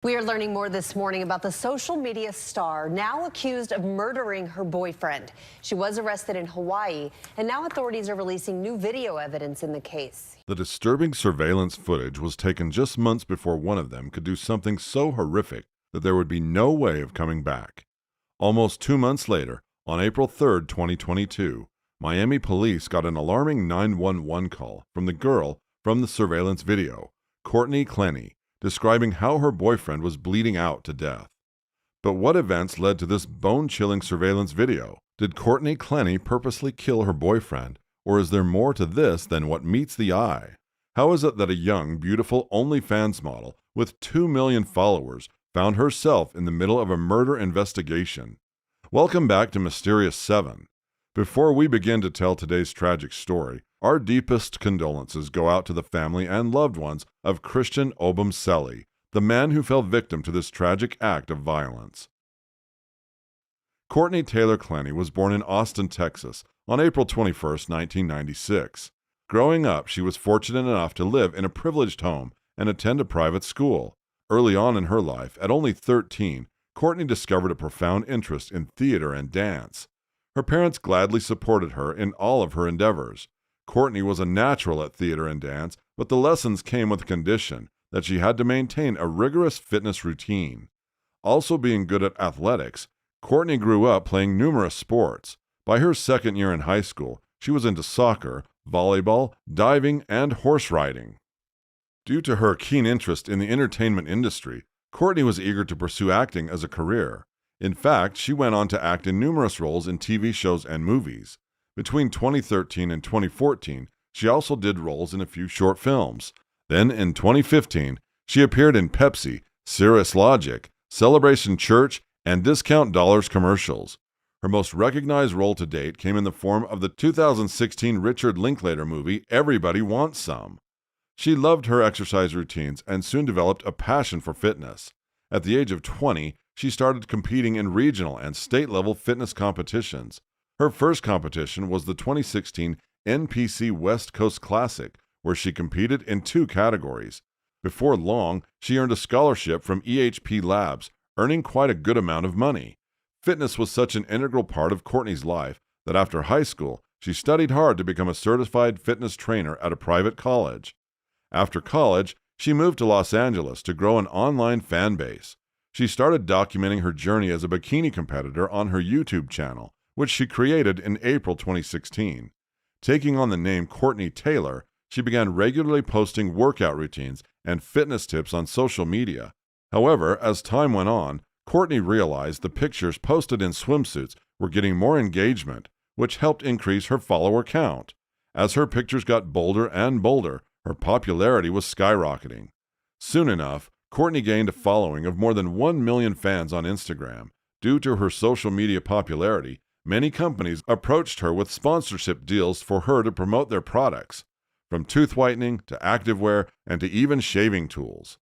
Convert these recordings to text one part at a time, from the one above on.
We are learning more this morning about the social media star now accused of murdering her boyfriend. She was arrested in Hawaii, and now authorities are releasing new video evidence in the case. The disturbing surveillance footage was taken just months before one of them could do something so horrific that there would be no way of coming back. Almost 2 months later, on April 3, 2022, Miami police got an alarming 911 call from the girl from the surveillance video, Courtney Clenney, describing how her boyfriend was bleeding out to death. But what events led to this bone-chilling surveillance video? Did Courtney Clenney purposely kill her boyfriend, or is there more to this than what meets the eye? How is it that a young, beautiful OnlyFans model with 2 million followers found herself in the middle of a murder investigation? Welcome back to Mysterious 7. Before we begin to tell today's tragic story, our deepest condolences go out to the family and loved ones of Christian Obumseli, the man who fell victim to this tragic act of violence. Courtney Taylor Clenney was born in Austin, Texas, on April 21, 1996. Growing up, she was fortunate enough to live in a privileged home and attend a private school. Early on in her life, at only 13, Courtney discovered a profound interest in theater and dance. Her parents gladly supported her in all of her endeavors. Courtney was a natural at theater and dance, but the lessons came with a condition that she had to maintain a rigorous fitness routine. Also being good at athletics, Courtney grew up playing numerous sports. By her second year in high school, she was into soccer, volleyball, diving, and horse riding. Due to her keen interest in the entertainment industry, Courtney was eager to pursue acting as a career. In fact, she went on to act in numerous roles in TV shows and movies. Between 2013 and 2014, she also did roles in a few short films. Then, in 2015, she appeared in Pepsi, Cirrus Logic, Celebration Church, and Discount Dollars commercials. Her most recognized role to date came in the form of the 2016 Richard Linklater movie Everybody Wants Some. She loved her exercise routines and soon developed a passion for fitness. At the age of 20, she started competing in regional and state-level fitness competitions. Her first competition was the 2016 NPC West Coast Classic, where she competed in 2 categories. Before long, she earned a scholarship from EHP Labs, earning quite a good amount of money. Fitness was such an integral part of Courtney's life that after high school, she studied hard to become a certified fitness trainer at a private college. After college, she moved to Los Angeles to grow an online fan base. She started documenting her journey as a bikini competitor on her YouTube channel, which she created in April 2016. Taking on the name Courtney Taylor, she began regularly posting workout routines and fitness tips on social media. However, as time went on, Courtney realized the pictures posted in swimsuits were getting more engagement, which helped increase her follower count. As her pictures got bolder and bolder, her popularity was skyrocketing. Soon enough, Courtney gained a following of more than 1 million fans on Instagram. Due to her social media popularity, many companies approached her with sponsorship deals for her to promote their products, from tooth whitening to activewear and to even shaving tools.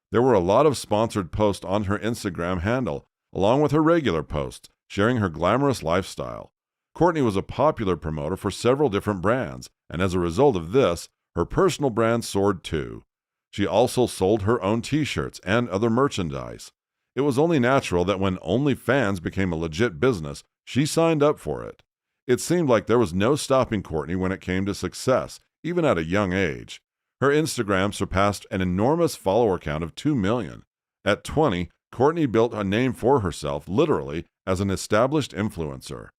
There were a lot of sponsored posts on her Instagram handle, along with her regular posts, sharing her glamorous lifestyle. Courtney was a popular promoter for several different brands, and as a result of this, her personal brand soared too. She also sold her own t-shirts and other merchandise. It was only natural that when OnlyFans became a legit business, she signed up for it. It seemed like there was no stopping Courtney when it came to success, even at a young age. Her Instagram surpassed an enormous follower count of 2 million. At 20, Courtney built a name for herself, literally, as an established influencer.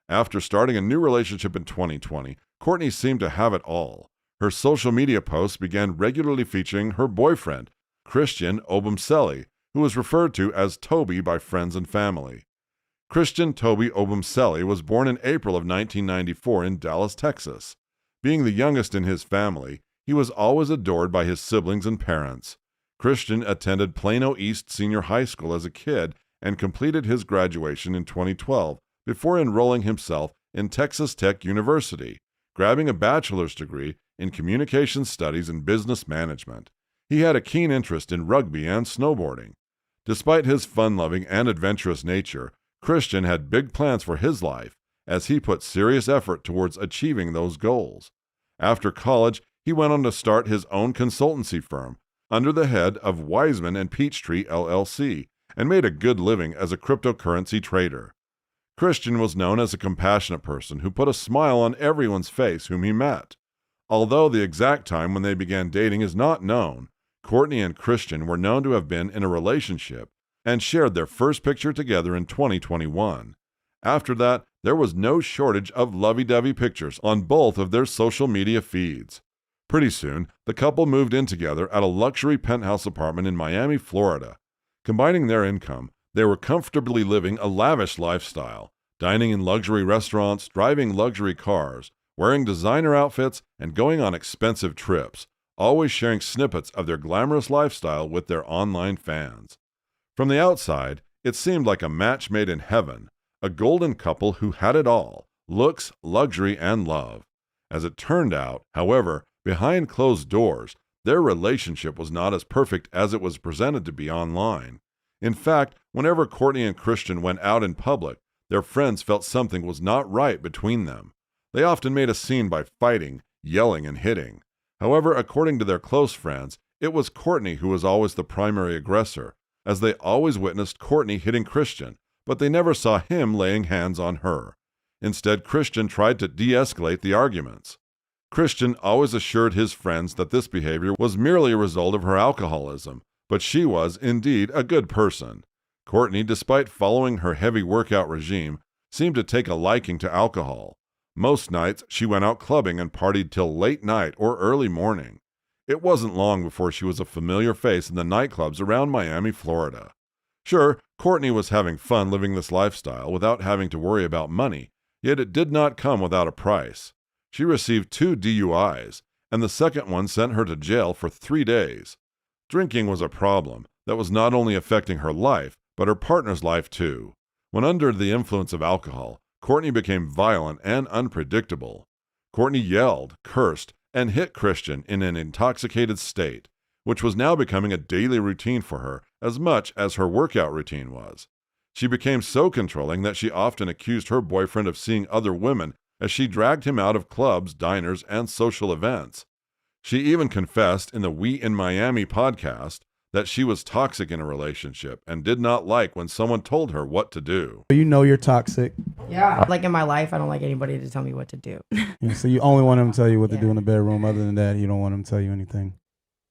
After starting a new relationship in 2020, Courtney seemed to have it all. Her social media posts began regularly featuring her boyfriend, Christian Obumseli, who was referred to as Toby by friends and family. Christian Toby Obumseli was born in April of 1994 in Dallas, Texas. Being the youngest in his family, he was always adored by his siblings and parents. Christian attended Plano East Senior High School as a kid and completed his graduation in 2012 before enrolling himself in Texas Tech University, grabbing a bachelor's degree in communication studies and business management. He had a keen interest in rugby and snowboarding. Despite his fun-loving and adventurous nature, Christian had big plans for his life, as he put serious effort towards achieving those goals. After college, he went on to start his own consultancy firm, under the head of Wiseman and Peachtree LLC and made a good living as a cryptocurrency trader. Christian was known as a compassionate person who put a smile on everyone's face whom he met. Although the exact time when they began dating is not known, Courtney and Christian were known to have been in a relationship and shared their first picture together in 2021. After that, there was no shortage of lovey-dovey pictures on both of their social media feeds. Pretty soon, the couple moved in together at a luxury penthouse apartment in Miami, Florida. Combining their income, they were comfortably living a lavish lifestyle, dining in luxury restaurants, driving luxury cars, wearing designer outfits, and going on expensive trips, always sharing snippets of their glamorous lifestyle with their online fans. From the outside, it seemed like a match made in heaven, a golden couple who had it all: looks, luxury, and love. As it turned out, however, behind closed doors, their relationship was not as perfect as it was presented to be online. In fact, whenever Courtney and Christian went out in public, their friends felt something was not right between them. They often made a scene by fighting, yelling, and hitting. However, according to their close friends, it was Courtney who was always the primary aggressor, as they always witnessed Courtney hitting Christian, but they never saw him laying hands on her. Instead, Christian tried to de-escalate the arguments. Christian always assured his friends that this behavior was merely a result of her alcoholism, but she was, indeed, a good person. Courtney, despite following her heavy workout regime, seemed to take a liking to alcohol. Most nights, she went out clubbing and partied till late night or early morning. It wasn't long before she was a familiar face in the nightclubs around Miami, Florida. Sure, Courtney was having fun living this lifestyle without having to worry about money, yet it did not come without a price. She received 2 DUIs, and the second one sent her to jail for 3 days. Drinking was a problem that was not only affecting her life, but her partner's life too. When under the influence of alcohol, Courtney became violent and unpredictable. Courtney yelled, cursed, and hit Christian in an intoxicated state, which was now becoming a daily routine for her as much as her workout routine was. She became so controlling that she often accused her boyfriend of seeing other women as she dragged him out of clubs, diners, and social events. She even confessed in the We in Miami podcast that she was toxic in a relationship and did not like when someone told her what to do. You know you're toxic. Yeah, like in my life, I don't like anybody to tell me what to do. Yeah, so you only want him to tell you what to do in the bedroom. Other than that, you don't want him to tell you anything.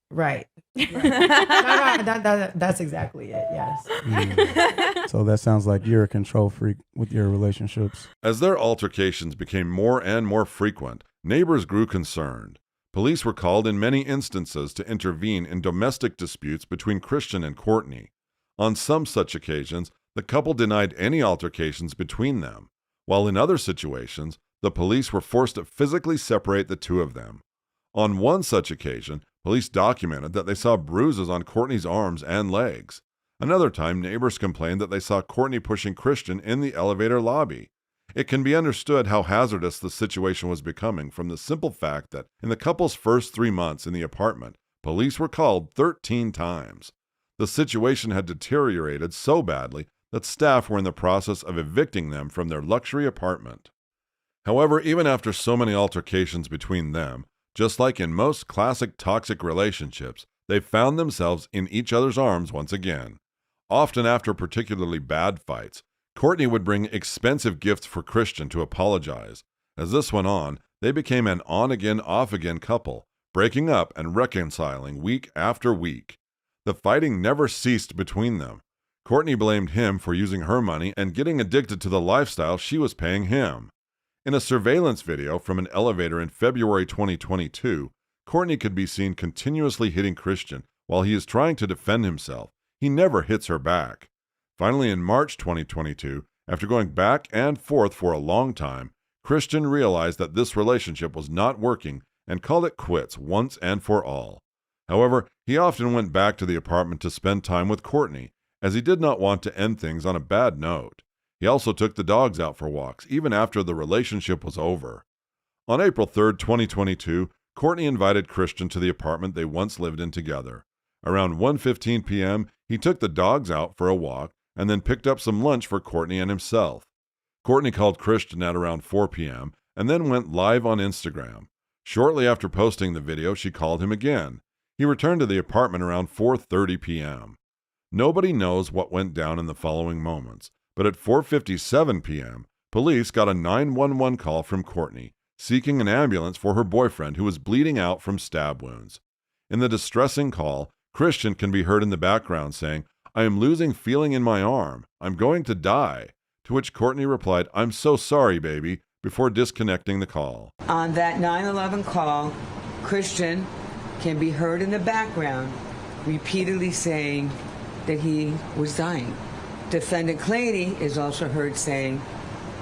Right. No, that's exactly it, yes. So that sounds like you're a control freak with your relationships. As their altercations became more and more frequent, neighbors grew concerned. Police were called in many instances to intervene in domestic disputes between Christian and Courtney. On some such occasions, the couple denied any altercations between them, while in other situations, the police were forced to physically separate the two of them. On one such occasion, police documented that they saw bruises on Courtney's arms and legs. Another time, neighbors complained that they saw Courtney pushing Christian in the elevator lobby. It can be understood how hazardous the situation was becoming from the simple fact that in the couple's first 3 months in the apartment, police were called 13 times. The situation had deteriorated so badly that staff were in the process of evicting them from their luxury apartment. However, even after so many altercations between them, just like in most classic toxic relationships, they found themselves in each other's arms once again. Often after particularly bad fights, Courtney would bring expensive gifts for Christian to apologize. As this went on, they became an on-again, off-again couple, breaking up and reconciling week after week. The fighting never ceased between them. Courtney blamed him for using her money and getting addicted to the lifestyle she was paying him. In a surveillance video from an elevator in February 2022, Courtney could be seen continuously hitting Christian while he is trying to defend himself. He never hits her back. Finally, in March 2022, after going back and forth for a long time, Christian realized that this relationship was not working and called it quits once and for all. However, he often went back to the apartment to spend time with Courtney, as he did not want to end things on a bad note. He also took the dogs out for walks, even after the relationship was over. On April 3, 2022, Courtney invited Christian to the apartment they once lived in together. Around 1:15 p.m., he took the dogs out for a walk and then picked up some lunch for Courtney and himself. Courtney called Christian at around 4 p.m. and then went live on Instagram. Shortly after posting the video, she called him again. He returned to the apartment around 4:30 p.m. Nobody knows what went down in the following moments, but at 4:57 p.m., police got a 911 call from Courtney, seeking an ambulance for her boyfriend who was bleeding out from stab wounds. In the distressing call, Christian can be heard in the background saying, "I am losing feeling in my arm. I'm going to die." To which Courtney replied, "I'm so sorry, baby," before disconnecting the call. On that 911 call, Christian can be heard in the background repeatedly saying that he was dying. Defendant Clenney is also heard saying,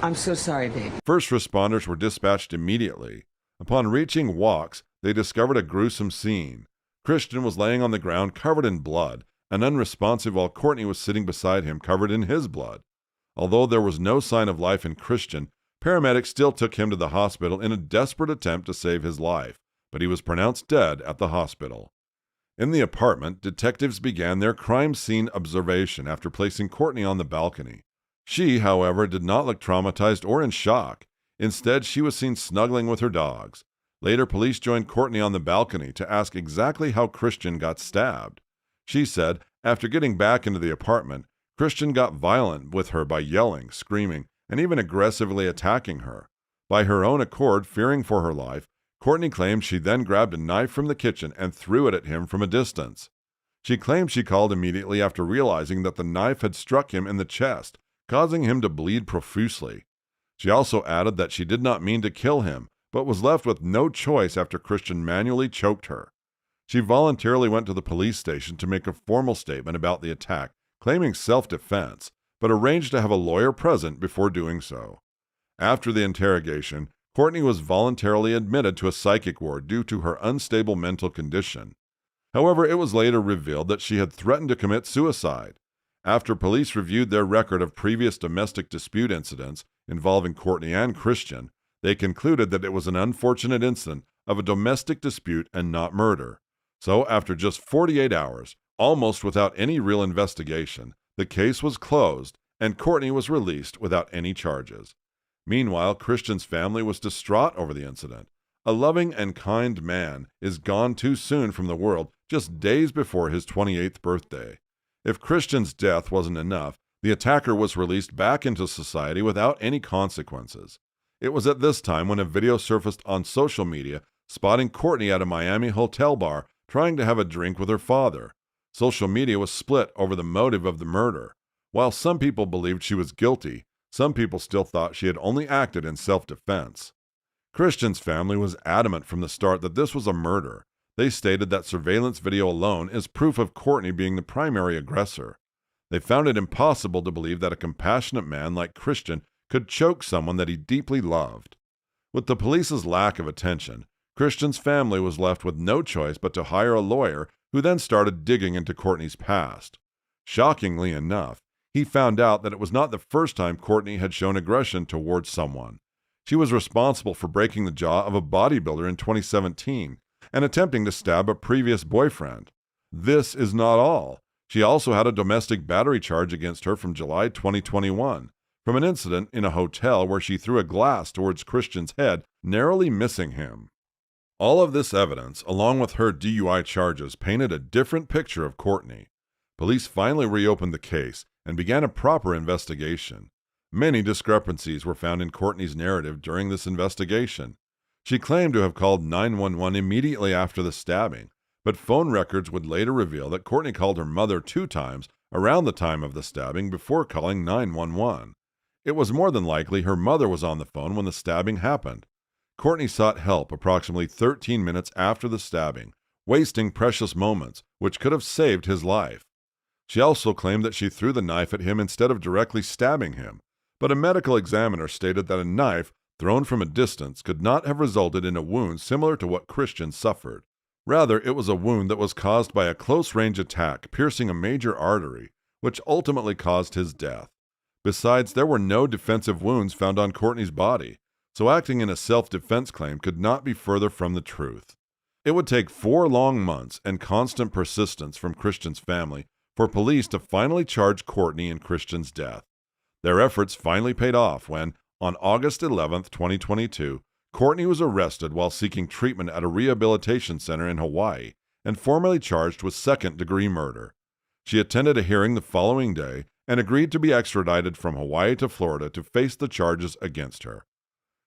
"I'm so sorry, baby." First responders were dispatched immediately. Upon reaching Walks, they discovered a gruesome scene. Christian was laying on the ground covered in blood and unresponsive while Courtney was sitting beside him covered in his blood. Although there was no sign of life in Christian, paramedics still took him to the hospital in a desperate attempt to save his life, but he was pronounced dead at the hospital. In the apartment, detectives began their crime scene observation after placing Courtney on the balcony. She, however, did not look traumatized or in shock. Instead, she was seen snuggling with her dogs. Later, police joined Courtney on the balcony to ask exactly how Christian got stabbed. She said, after getting back into the apartment, Christian got violent with her by yelling, screaming, and even aggressively attacking her. By her own accord, fearing for her life, Courtney claimed she then grabbed a knife from the kitchen and threw it at him from a distance. She claimed she called immediately after realizing that the knife had struck him in the chest, causing him to bleed profusely. She also added that she did not mean to kill him, but was left with no choice after Christian manually choked her. She voluntarily went to the police station to make a formal statement about the attack, claiming self-defense, but arranged to have a lawyer present before doing so. After the interrogation, Courtney was voluntarily admitted to a psychic ward due to her unstable mental condition. However, it was later revealed that she had threatened to commit suicide. After police reviewed their record of previous domestic dispute incidents involving Courtney and Christian, they concluded that it was an unfortunate incident of a domestic dispute and not murder. So, after just 48 hours, almost without any real investigation, the case was closed and Courtney was released without any charges. Meanwhile, Christian's family was distraught over the incident. A loving and kind man is gone too soon from the world just days before his 28th birthday. If Christian's death wasn't enough, the attacker was released back into society without any consequences. It was at this time when a video surfaced on social media spotting Courtney at a Miami hotel bar trying to have a drink with her father. Social media was split over the motive of the murder. While some people believed she was guilty, some people still thought she had only acted in self-defense. Christian's family was adamant from the start that this was a murder. They stated that surveillance video alone is proof of Courtney being the primary aggressor. They found it impossible to believe that a compassionate man like Christian could choke someone that he deeply loved. With the police's lack of attention, Christian's family was left with no choice but to hire a lawyer who then started digging into Courtney's past. Shockingly enough, he found out that it was not the first time Courtney had shown aggression towards someone. She was responsible for breaking the jaw of a bodybuilder in 2017 and attempting to stab a previous boyfriend. This is not all. She also had a domestic battery charge against her from July 2021 from an incident in a hotel where she threw a glass towards Christian's head, narrowly missing him. All of this evidence, along with her DUI charges, painted a different picture of Courtney. Police finally reopened the case and began a proper investigation. Many discrepancies were found in Courtney's narrative during this investigation. She claimed to have called 911 immediately after the stabbing, but phone records would later reveal that Courtney called her mother 2 times around the time of the stabbing before calling 911. It was more than likely her mother was on the phone when the stabbing happened. Courtney sought help approximately 13 minutes after the stabbing, wasting precious moments which could have saved his life. She also claimed that she threw the knife at him instead of directly stabbing him, but a medical examiner stated that a knife thrown from a distance could not have resulted in a wound similar to what Christian suffered. Rather, it was a wound that was caused by a close-range attack piercing a major artery, which ultimately caused his death. Besides, there were no defensive wounds found on Courtney's body, so acting in a self-defense claim could not be further from the truth. It would take 4 long months and constant persistence from Christian's family for police to finally charge Courtney in Christian's death. Their efforts finally paid off when, on August 11, 2022, Courtney was arrested while seeking treatment at a rehabilitation center in Hawaii and formally charged with second-degree murder. She attended a hearing the following day and agreed to be extradited from Hawaii to Florida to face the charges against her.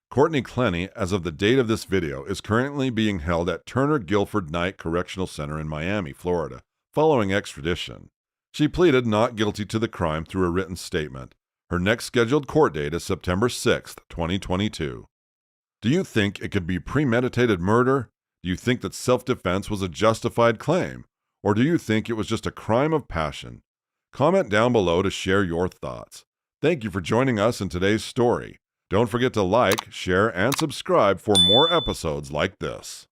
Courtney Clenney, as of the date of this video, is currently being held at Turner Guilford Knight Correctional Center in Miami, Florida, following extradition. She pleaded not guilty to the crime through a written statement. Her next scheduled court date is September 6, 2022. Do you think it could be premeditated murder? Do you think that self-defense was a justified claim? Or do you think it was just a crime of passion? Comment down below to share your thoughts. Thank you for joining us in today's story. Don't forget to like, share, and subscribe for more episodes like this.